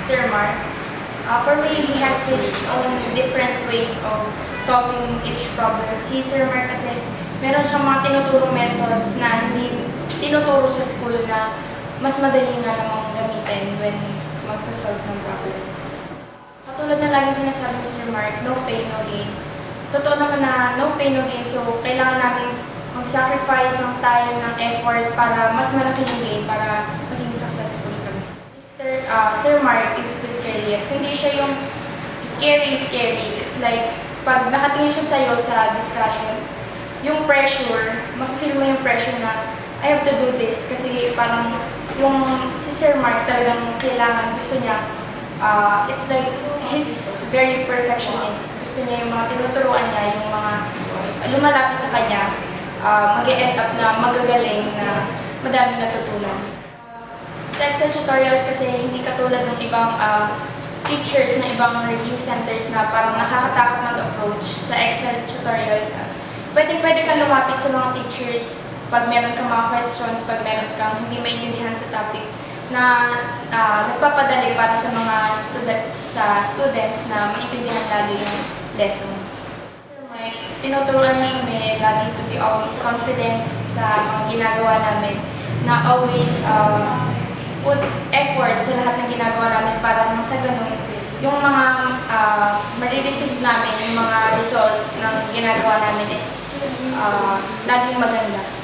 Sir Mark. For me, he has his own different ways of solving each problem. Si Sir Mark kasi meron siyang mga tinuturong methods na hindi tinuturo sa school na mas madali nga namang gamitin when magsasolve ng problems. Katulad na lagi sinasabi ni Sir Mark, no pain, no gain. Totoo naman na no pain, no gain. So, kailangan namin mag-sacrifice ng time, ng effort para mas malaki yung gain para maging successful kami. Sir Mark is the scariest. Hindi siya yung scary. It's like, pag nakatingin siya sa'yo sa discussion, yung pressure, mafe-feel mo yung pressure na I have to do this kasi parang yung si Sir Mark talagang kailangan, gusto niya, it's like he's very perfectionist. Gusto niya yung mga tinuturuan niya, yung mga lumalapit sa kanya, mag-e-end up na magagaling na madaming natutunan. Sa Excel tutorials kasi hindi katulad ng ibang teachers na ibang review centers na parang nakakatakot mag-approach sa Excel tutorials. Pwede kang lumapit sa mga teachers pag meron kang mga questions, pag meron kang hindi maintindihan sa topic na nagpapadali para sa mga students na maintindihan lalo yung lessons. Sir Mike, tinuturuan niya kami lagi to be always confident sa mga ginagawa namin, na always put effort sa lahat ng ginagawa namin para nang sa ganun, yung mga marireceive namin, yung mga result ng ginagawa namin is laging maganda.